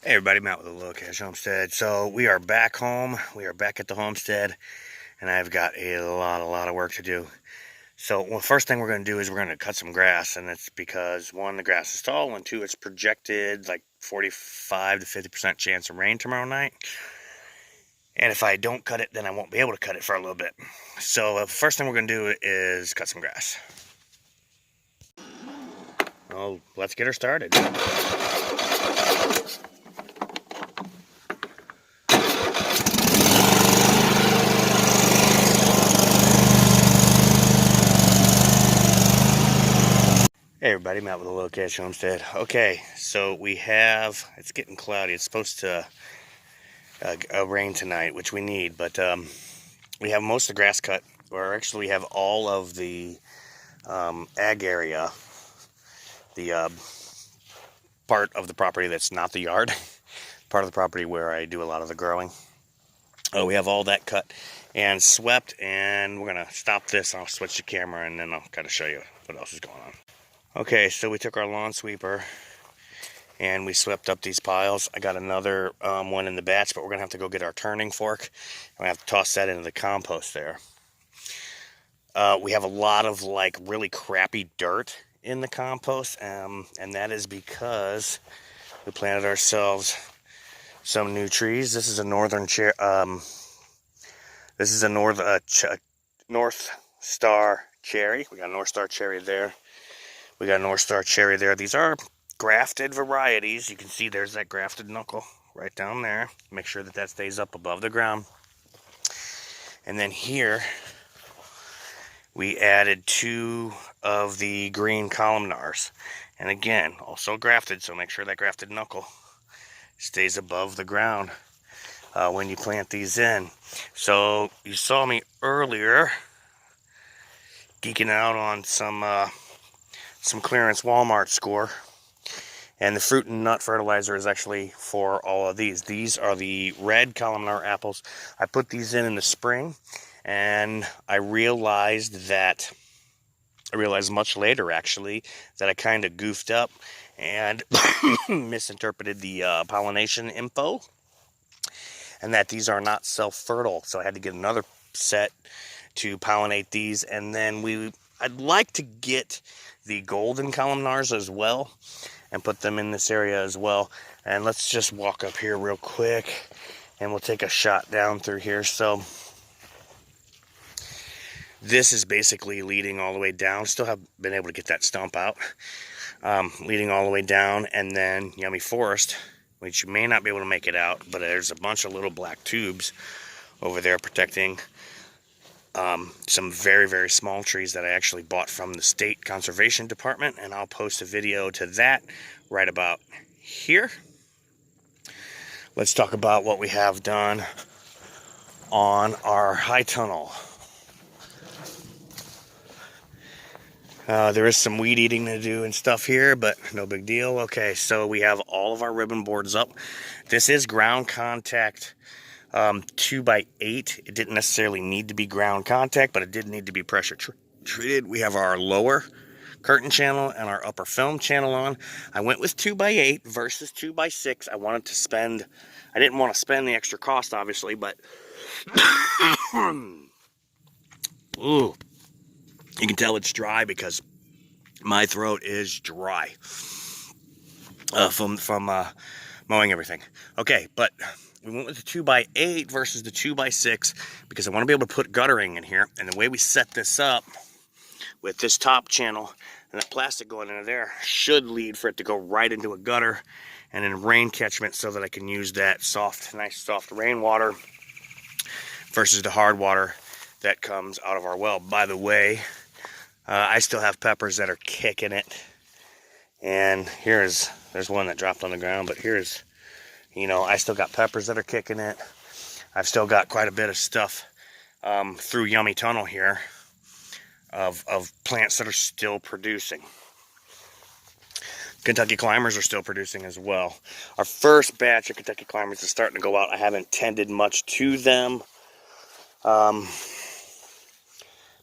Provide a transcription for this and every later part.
Hey everybody, Matt with the TheLowCashHomestead. So we are back home. We are back at the homestead, and I've got a lot of work to do. So first thing we're going to do is we're going to cut some grass, and it's because one, the grass is tall, and two, it's projected like 45 to 50% chance of rain tomorrow night. And if I don't cut it, then I won't be able to cut it for a little bit. So the first thing we're going to do is cut some grass. Oh, let's get her started. Hey everybody, Matt with the TheLowCashHomestead. Okay, so we have, it's getting cloudy. It's supposed to rain tonight, which we need, but we have most of the grass cut, or actually we have all of the ag area, the part of the property that's not the yard, part of the property where I do a lot of the growing. We have all that cut and swept, and we're going to stop this. I'll switch the camera, and then I'll kind of show you what else is going on. Okay, so we took our lawn sweeper and we swept up these piles. I got another one in the batch, but we're going to have to go get our turning fork. And we have to toss that into the compost there. We have a lot of like really crappy dirt in the compost, and that is because we planted ourselves some new trees. This is a northern this is a North Star cherry. We got a North Star cherry there. We got a North Star cherry there. These are grafted varieties. You can see there's that grafted knuckle right down there. Make sure that that stays up above the ground. And then here, we added 2 of the green columnars. And again, also grafted, so make sure that grafted knuckle stays above the ground when you plant these in. So you saw me earlier geeking out on some clearance Walmart score, and the fruit and nut fertilizer is actually for all of these. These are the red columnar apples. I put these in the spring, and I realized much later actually that I kind of goofed up and misinterpreted the pollination info, and that these are not self-fertile. So I had to get another set to pollinate these, and then I'd like to get the golden columnars as well and put them in this area as well. And let's just walk up here real quick and we'll take a shot down through here. So this is basically leading all the way down. Still have been able to get that stump out. Leading all the way down, and then Yummy Forest, which you may not be able to make it out, but there's a bunch of little black tubes over there protecting some very small trees that I actually bought from the state conservation department, and I'll post a video to that right about here. Let's talk about what we have done on our high tunnel. There is some weed eating to do and stuff here, but no big deal. Okay, so we have all of our ribbon boards up. This is ground contact 2x8. It didn't necessarily need to be ground contact, but it did need to be pressure treated. We have our lower curtain channel and our upper film channel on. I went with 2x8 versus 2x6. I didn't want to spend the extra cost, obviously, but ooh, you can tell it's dry because my throat is dry from mowing everything. Okay, but we went with the 2x8 versus the 2x6 because I want to be able to put guttering in here. And the way we set this up with this top channel and that plastic going into there should lead for it to go right into a gutter and in rain catchment, so that I can use that nice soft rainwater versus the hard water that comes out of our well. By the way, I still have peppers that are kicking it. And there's one that dropped on the ground, but here's, I still got peppers that are kicking it. I've still got quite a bit of stuff through Yummy Tunnel here of plants that are still producing. Kentucky Climbers are still producing as well. Our first batch of Kentucky Climbers is starting to go out. I haven't tended much to them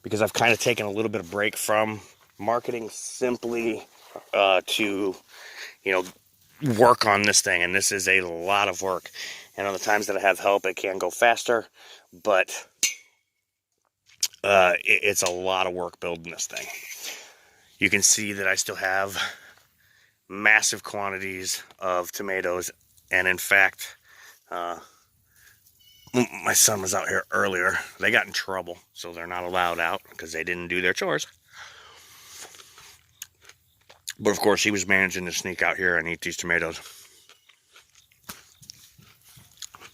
because I've kind of taken a little bit of break from marketing simply to, work on this thing, and this is a lot of work. And on the times that I have help, it can go faster, but it's a lot of work building this thing. You can see that I still have massive quantities of tomatoes, and in fact, my son was out here earlier. They got in trouble, so they're not allowed out because they didn't do their chores. But of course, he was managing to sneak out here and eat these tomatoes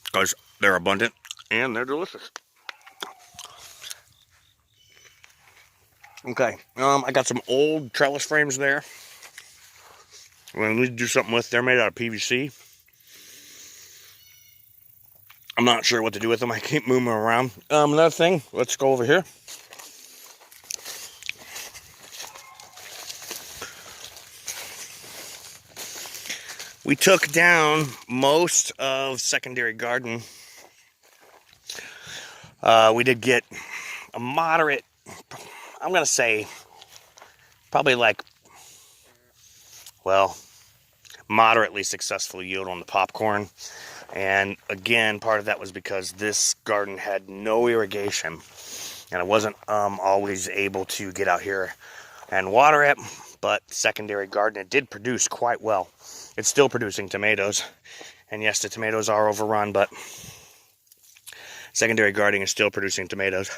because they're abundant and they're delicious. Okay, I got some old trellis frames there. We're going to do something with. They're made out of PVC. I'm not sure what to do with them. I keep moving them around. Another thing, let's go over here. We took down most of secondary garden. We did get a moderate, I'm going to say, probably like, well, moderately successful yield on the popcorn. And again, part of that was because this garden had no irrigation, and I wasn't always able to get out here and water it. But secondary garden, it did produce quite well. It's still producing tomatoes, and yes, the tomatoes are overrun, but secondary gardening is still producing tomatoes.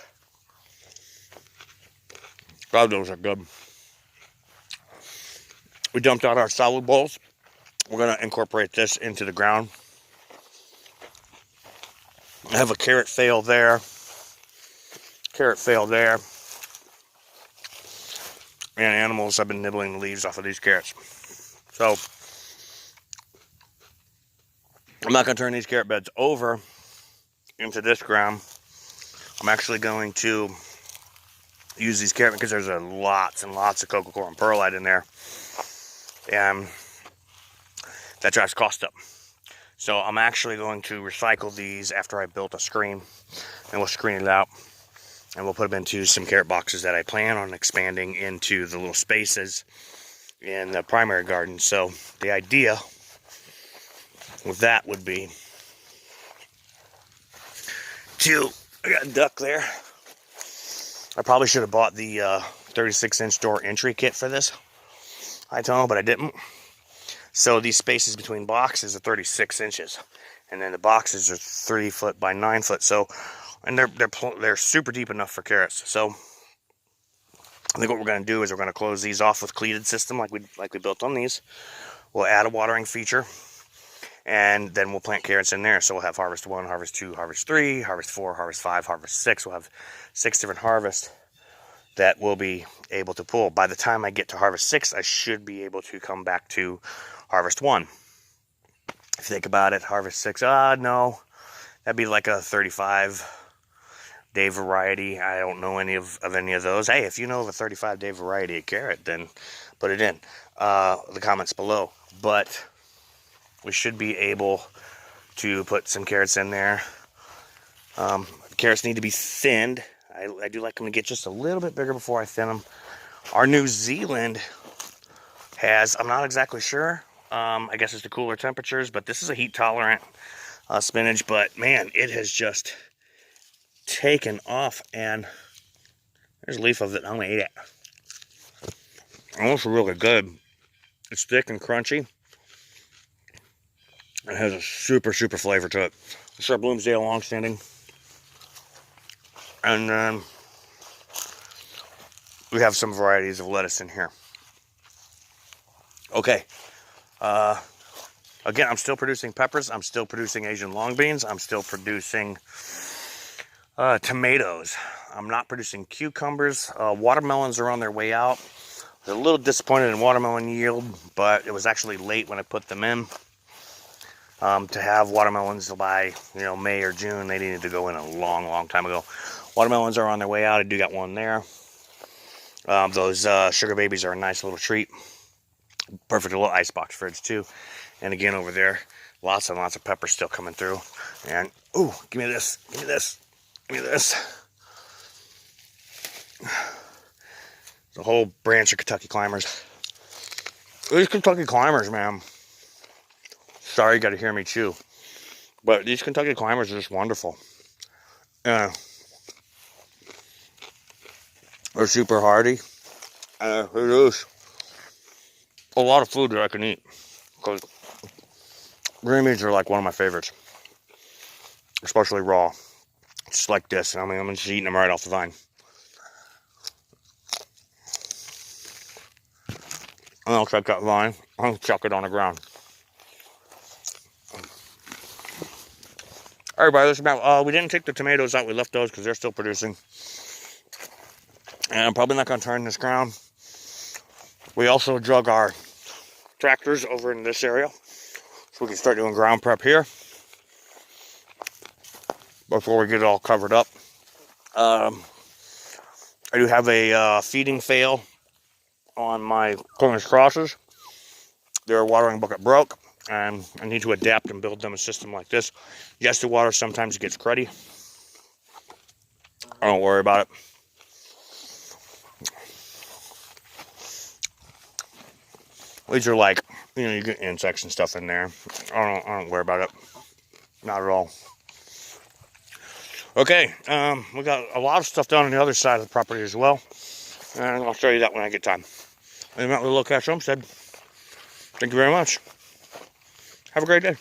God, those are good. We dumped out our solid bowls. We're going to incorporate this into the ground. I have a carrot fail there. Carrot fail there. And animals have been nibbling the leaves off of these carrots. So, I'm not going to turn these carrot beds over into this ground. I'm actually going to use these carrot because there's lots and lots of coco coir and perlite in there. And that drives cost up. So I'm actually going to recycle these after I built a screen, and we'll screen it out, and we'll put them into some carrot boxes that I plan on expanding into the little spaces in the primary garden. So the idea with that would be I got a duck there. I probably should have bought the 36-inch door entry kit for this high tunnel, but I didn't. So these spaces between boxes are 36 inches, and then the boxes are 3 foot by 9 foot. So, and they're super deep enough for carrots. So I think what we're going to do is we're going to close these off with cleated system like we built on these. We'll add a watering feature, and then we'll plant carrots in there. So we'll have harvest 1, harvest 2, harvest 3, harvest 4, harvest 5, harvest 6. We'll have 6 different harvests that we'll be able to pull. By the time I get to harvest 6, I should be able to come back to harvest 1. If you think about it, harvest 6, no, that'd be like a 35-day variety. I don't know any of any of those. Hey, if you know of a 35-day variety of carrot, then put it in the comments below. But we should be able to put some carrots in there. The carrots need to be thinned. I do like them to get just a little bit bigger before I thin them. Our New Zealand has, I'm not exactly sure, I guess it's the cooler temperatures, but this is a heat tolerant spinach. But man, it has just taken off, and there's a leaf of it. I'm gonna eat it. It's really good. It's thick and crunchy. It has a super flavor to it. It's our Bloomsdale Longstanding. And then we have some varieties of lettuce in here. Okay. Again, I'm still producing peppers. I'm still producing Asian long beans. I'm still producing tomatoes. I'm not producing cucumbers. Watermelons are on their way out. They're a little disappointed in watermelon yield, but it was actually late when I put them in. To have watermelons by May or June, they needed to go in a long time ago. Watermelons are on their way out. I do got one there. Those sugar babies are a nice little treat. Perfect little icebox fridge too. And again over there, lots and lots of peppers still coming through. And ooh, give me this, give me this, give me this. The whole branch of Kentucky climbers. These Kentucky climbers, man. Sorry, you got to hear me chew. But these Kentucky climbers are just wonderful. They're super hardy. There's a lot of food that I can eat. Because green beans are like one of my favorites. Especially raw. Just like this. I mean, I'm just eating them right off the vine. And I'll take that vine and chuck it on the ground. All right, everybody, listen about. We didn't take the tomatoes out. We left those because they're still producing. And I'm probably not going to turn this ground. We also drug our tractors over in this area. So we can start doing ground prep here. Before we get it all covered up. I do have a feeding fail on my Cornish crosses. Their watering bucket broke, and I need to adapt and build them a system like this. Yes, the water sometimes gets cruddy. I don't worry about it. These are like, you know, you get insects and stuff in there. I don't worry about it. Not at all. Okay, we got a lot of stuff down on the other side of the property as well. And I'll show you that when I get time. I'm out with TheLowCashHomestead. Thank you very much. Have a great day.